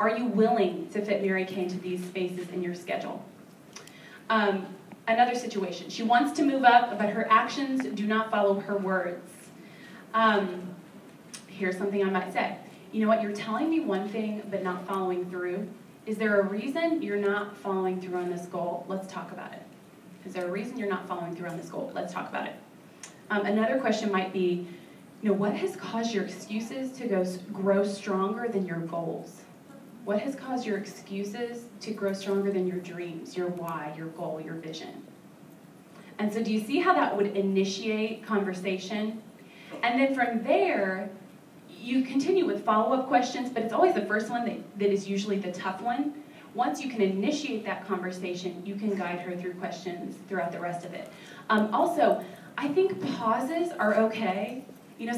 Are you willing to fit Mary Kay into these spaces in your schedule? Another situation. She wants to move up, but her actions do not follow her words. Here's something I might say. You know what, you're telling me one thing, but not following through. Is there a reason you're not following through on this goal? Let's talk about it. Is there a reason you're not following through on this goal? Let's talk about it. Another question might be, what has caused your excuses to grow stronger than your goals? What has caused your excuses to grow stronger than your dreams, your why, your goal, your vision? And so do you see how that would initiate conversation? And then from there, you continue with follow-up questions, but it's always the first one that is usually the tough one. Once you can initiate that conversation, you can guide her through questions throughout the rest of it. Also, I think pauses are okay.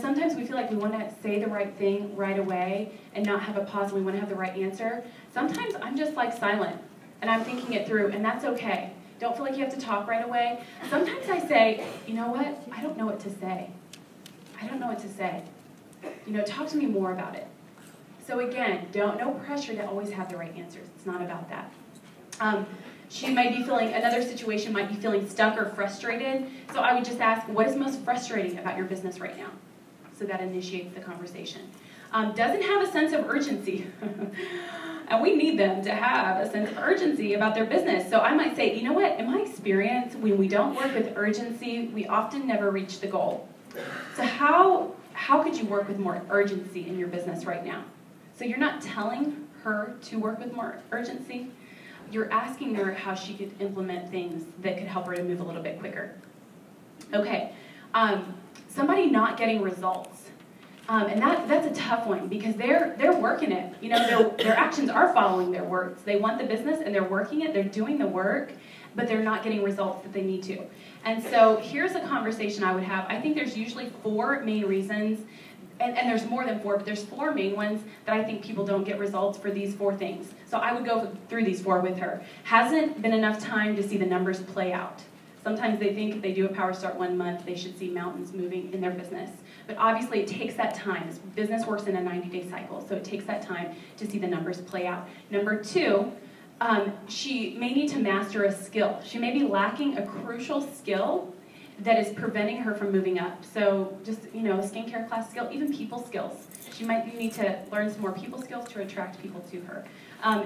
Sometimes we feel like we want to say the right thing right away and not have a pause, and we want to have the right answer. Sometimes I'm just like silent, and I'm thinking it through, and that's okay. Don't feel like you have to talk right away. Sometimes I say, you know what? I don't know what to say. I don't know what to say. Talk to me more about it. So again, no pressure to always have the right answers. It's not about that. She might be another situation might be feeling stuck or frustrated. So I would just ask, what is most frustrating about your business right now? So that initiates the conversation. Doesn't have a sense of urgency. And we need them to have a sense of urgency about their business. So I might say, you know what, in my experience, when we don't work with urgency, we often never reach the goal. So how could you work with more urgency in your business right now? So you're not telling her to work with more urgency. You're asking her how she could implement things that could help her to move a little bit quicker. Okay, somebody not getting results. And that's a tough one because they're working it. Their actions are following their words. They want the business and they're working it, they're doing the work, but they're not getting results that they need to. And so here's a conversation I would have. I think there's usually 4 main reasons, and there's more than 4, but there's 4 main ones that I think people don't get results for these 4 things. So I would go through these 4 with her. Hasn't been enough time to see the numbers play out. Sometimes they think if they do a Power Start 1 month, they should see mountains moving in their business. But obviously it takes that time. This business works in a 90-day cycle, so it takes that time to see the numbers play out. Number 2, she may need to master a skill. She may be lacking a crucial skill that is preventing her from moving up. So just, a skincare class skill, even people skills. She might need to learn some more people skills to attract people to her.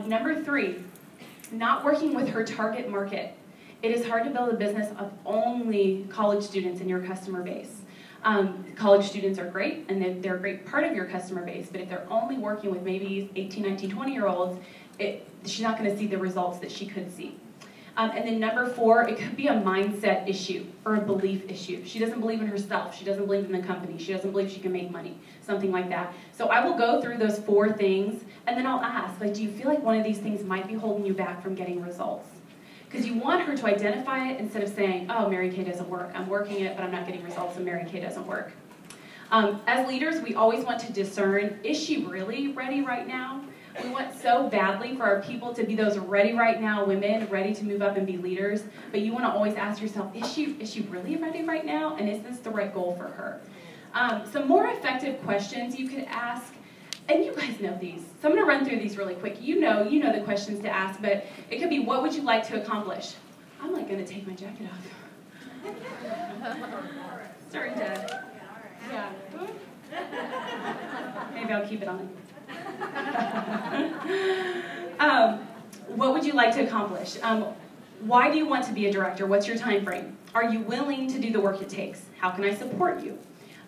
Number 3, not working with her target market. It is hard to build a business of only college students in your customer base. College students are great, and they're a great part of your customer base, but if they're only working with maybe 18, 19, 20-year-olds, she's not going to see the results that she could see. And then number 4, it could be a mindset issue or a belief issue. She doesn't believe in herself. She doesn't believe in the company. She doesn't believe she can make money, something like that. So I will go through those 4 things, and then I'll ask, do you feel like one of these things might be holding you back from getting results? Because you want her to identify it instead of saying, oh, Mary Kay doesn't work. I'm working it, but I'm not getting results, and Mary Kay doesn't work. As leaders, we always want to discern, is she really ready right now? We want so badly for our people to be those ready right now women, ready to move up and be leaders, but you want to always ask yourself, is she really ready right now, and is this the right goal for her? Some more effective questions you could ask, and you guys know these, so I'm going to run through these really quick. You know the questions to ask, but it could be, what would you like to accomplish? I'm like going to take my jacket off. Sorry, Dad. Yeah. Maybe I'll keep it on. What would you like to accomplish? Why do you want to be a director? What's your time frame? Are you willing to do the work it takes? How can I support you?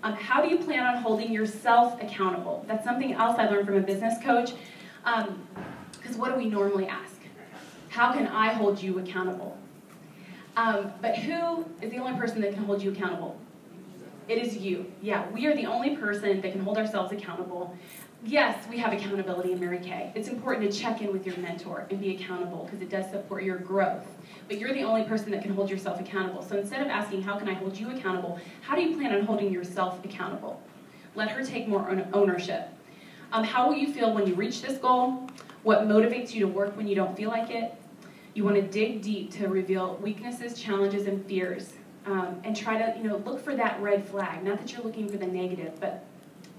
How do you plan on holding yourself accountable? That's something else I learned from a business coach. Because what do we normally ask? How can I hold you accountable? But who is the only person that can hold you accountable? It is you. Yeah, we are the only person that can hold ourselves accountable. Yes, we have accountability in Mary Kay. It's important to check in with your mentor and be accountable because it does support your growth. But you're the only person that can hold yourself accountable. So instead of asking, how can I hold you accountable, how do you plan on holding yourself accountable? Let her take more ownership. How will you feel when you reach this goal? What motivates you to work when you don't feel like it? You want to dig deep to reveal weaknesses, challenges, and fears. And try to look for that red flag. Not that you're looking for the negative, but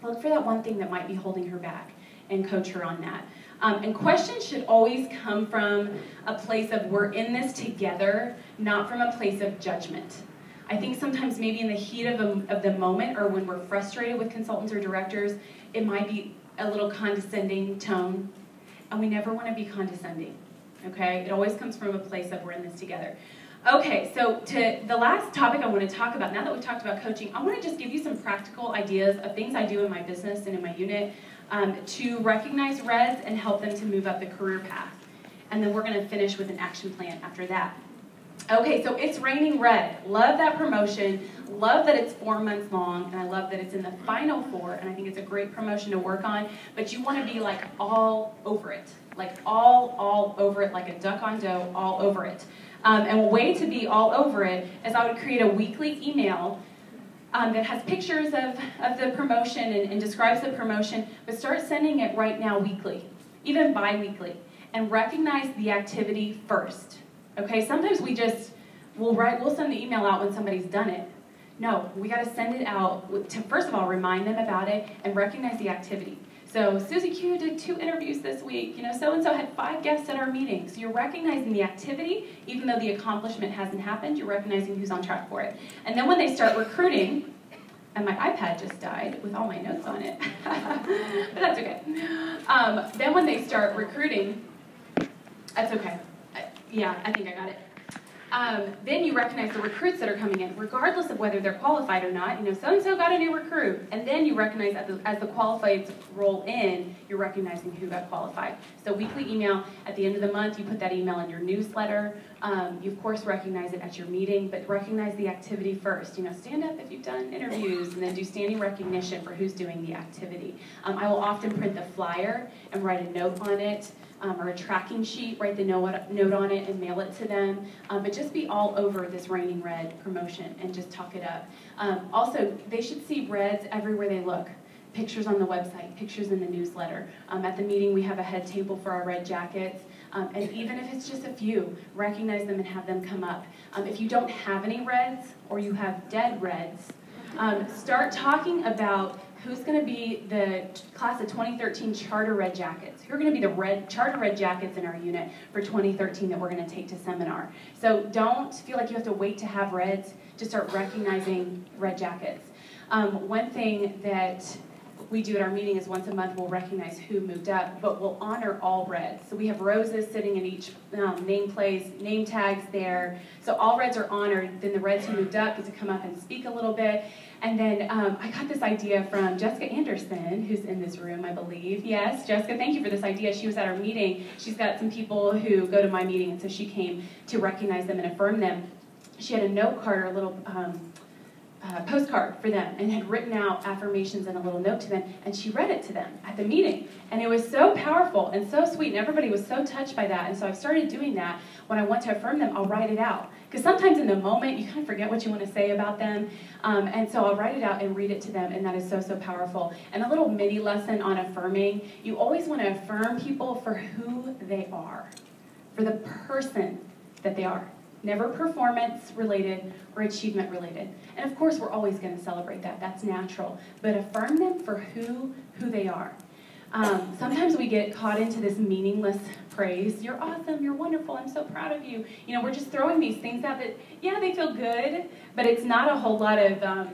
look for that one thing that might be holding her back and coach her on that. And questions should always come from a place of we're in this together, not from a place of judgment. I think sometimes maybe in the heat of the moment, or when we're frustrated with consultants or directors, it might be a little condescending tone, and we never want to be condescending, okay? It always comes from a place of we're in this together. Okay, so to the last topic I want to talk about, now that we've talked about coaching, I want to just give you some practical ideas of things I do in my business and in my unit to recognize reds and help them to move up the career path. And then we're going to finish with an action plan after that. Okay, so it's raining red. Love that promotion. Love that it's 4 months long, and I love that it's in the final 4, and I think it's a great promotion to work on, but you want to be like all over it. Like all over it, like a duck on dough, all over it. And a way to be all over it is I would create a weekly email that has pictures of the promotion and describes the promotion, but start sending it right now weekly, even bi-weekly, and recognize the activity first. Okay, sometimes we'll send the email out when somebody's done it. No, we got to send it out to, first of all, remind them about it and recognize the activity. So Susie Q did 2 interviews this week. You know, so-and-so had 5 guests at our meeting. So you're recognizing the activity, even though the accomplishment hasn't happened, you're recognizing who's on track for it. And then when they start recruiting, and my iPad just died with all my notes on it, but that's okay. Then when they start recruiting, that's okay. Yeah, I think I got it. Then you recognize the recruits that are coming in, regardless of whether they're qualified or not. You know, so-and-so got a new recruit. And then you recognize as the qualifieds roll in, you're recognizing who got qualified. So weekly email, at the end of the month, you put that email in your newsletter. You, of course, recognize it at your meeting, but recognize the activity first. You know, stand up if you've done interviews, and then do standing recognition for who's doing the activity. I will often print the flyer and write a note on it. Or a tracking sheet, write the note on it and mail it to them. But just be all over this raining red promotion and just talk it up. Also, they should see reds everywhere they look. Pictures on the website, pictures in the newsletter. At the meeting, we have a head table for our red jackets. And even if it's just a few, recognize them and have them come up. If you don't have any reds or you have dead reds, start talking about who's going to be the class of 2013 Charter Red Jackets. Who are going to be the Charter Red Jackets in our unit for 2013 that we're going to take to seminar. So don't feel like you have to wait to have reds. Just start recognizing red jackets. One thing that we do at our meeting is once a month we'll recognize who moved up, but we'll honor all reds. So we have roses sitting in each name tags there. So all reds are honored. Then the reds who moved up get to come up and speak a little bit. And then I got this idea from Jessica Anderson, who's in this room, I believe. Yes, Jessica, thank you for this idea. She was at our meeting. She's got some people who go to my meeting, and so she came to recognize them and affirm them. She had a note card or a little postcard for them and had written out affirmations and a little note to them, and she read it to them at the meeting. And it was so powerful and so sweet, and everybody was so touched by that. And so I've started doing that. When I want to affirm them, I'll write it out. Because sometimes in the moment, you kind of forget what you want to say about them. And so I'll write it out and read it to them, and that is so, so powerful. And a little mini lesson on affirming, you always want to affirm people for who they are, for the person that they are. Never performance-related or achievement-related. And of course, we're always going to celebrate that. That's natural. But affirm them for who they are. Sometimes we get caught into this meaningless praise. You're awesome. You're wonderful. I'm so proud of you. You know, we're just throwing these things out that, yeah, they feel good, but it's not a whole lot of,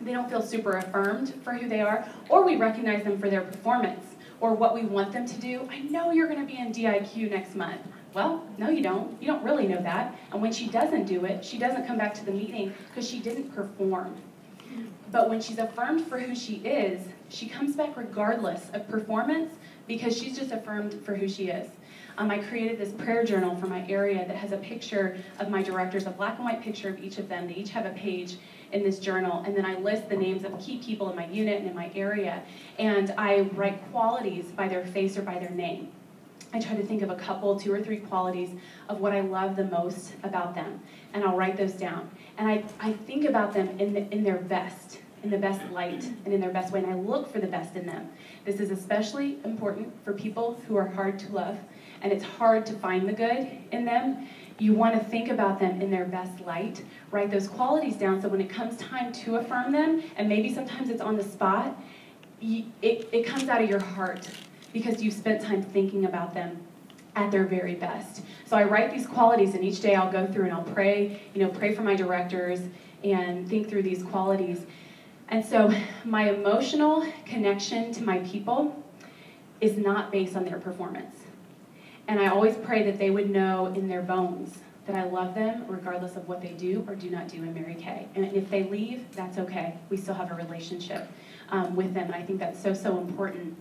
they don't feel super affirmed for who they are. Or we recognize them for their performance or what we want them to do. I know you're going to be in DIQ next month. Well, no, you don't. You don't really know that. And when she doesn't do it, she doesn't come back to the meeting because she didn't perform. But when she's affirmed for who she is, she comes back regardless of performance because she's just affirmed for who she is. I created this prayer journal for my area that has a picture of my directors, a black and white picture of each of them. They each have a page in this journal, and then I list the names of key people in my unit and in my area, and I write qualities by their face or by their name. I try to think of a couple, 2 or 3 qualities of what I love the most about them, and I'll write those down. And I think about them in their best, in the best light, and in their best way, and I look for the best in them. This is especially important for people who are hard to love, and it's hard to find the good in them. You want to think about them in their best light, write those qualities down so when it comes time to affirm them, and maybe sometimes it's on the spot, it comes out of your heart. because you've spent time thinking about them at their very best. So I write these qualities, and each day I'll go through and I'll pray, pray for my directors and think through these qualities. And so my emotional connection to my people is not based on their performance. And I always pray that they would know in their bones that I love them regardless of what they do or do not do in Mary Kay. And if they leave, that's okay. We still have a relationship with them. And I think that's so, so important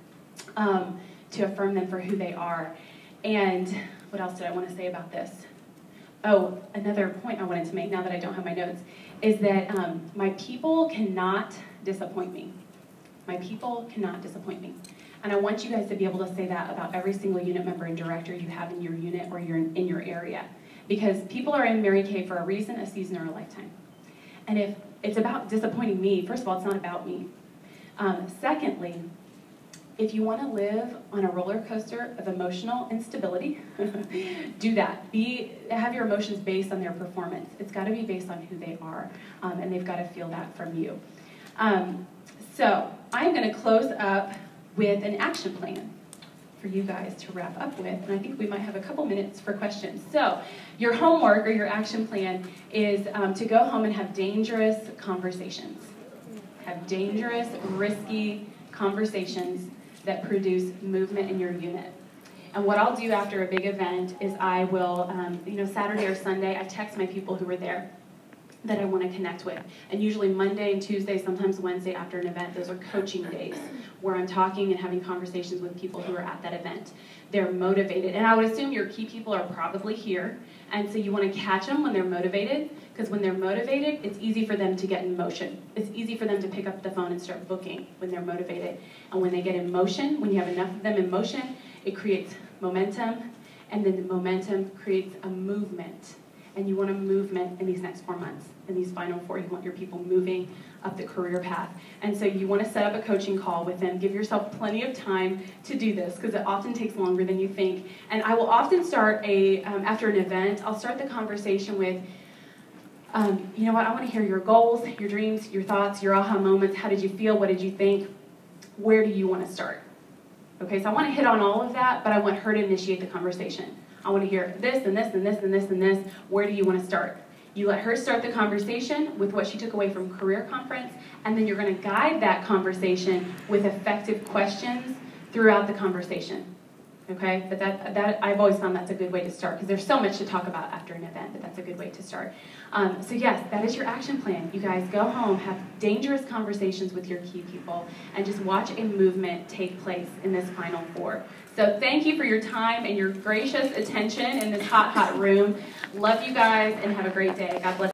to affirm them for who they are. And what else did I want to say about this? Oh, another point I wanted to make now that I don't have my notes is that my people cannot disappoint me. My people cannot disappoint me. And I want you guys to be able to say that about every single unit member and director you have in your unit or in your area. Because people are in Mary Kay for a reason, a season, or a lifetime. And if it's about disappointing me, first of all, it's not about me. Secondly, if you want to live on a roller coaster of emotional instability, do that. Have your emotions based on their performance. It's got to be based on who they are, and they've got to feel that from you. So I'm going to close up with an action plan for you guys to wrap up with, and I think we might have a couple minutes for questions. So your homework or your action plan is to go home and have dangerous conversations. Have dangerous, risky conversations that produce movement in your unit. And what I'll do after a big event is I will, Saturday or Sunday, I text my people who were there that I want to connect with. And usually Monday and Tuesday, sometimes Wednesday after an event, those are coaching days where I'm talking and having conversations with people who are at that event. They're motivated. And I would assume your key people are probably here. And so you want to catch them when they're motivated, because when they're motivated, it's easy for them to get in motion. It's easy for them to pick up the phone and start booking when they're motivated. And when they get in motion, when you have enough of them in motion, it creates momentum, and then the momentum creates a movement. And you want a movement in these next 4 months. In these final 4, you want your people moving up the career path. And so you want to set up a coaching call with them. Give yourself plenty of time to do this, because it often takes longer than you think. And I will often start after an event, I'll start the conversation with, you know what, I want to hear your goals, your dreams, your thoughts, your aha moments. How did you feel? What did you think? Where do you want to start? Okay, so I want to hit on all of that, but I want her to initiate the conversation. I want to hear this and this and this and this and this. Where do you want to start? You let her start the conversation with what she took away from career conference, and then you're going to guide that conversation with effective questions throughout the conversation. Okay, but that I've always found that's a good way to start, because there's so much to talk about after an event, but that's a good way to start. So yes, that is your action plan. You guys go home, have dangerous conversations with your key people, and just watch a movement take place in this final 4. So thank you for your time and your gracious attention in this hot, hot room. Love you guys, and have a great day. God bless.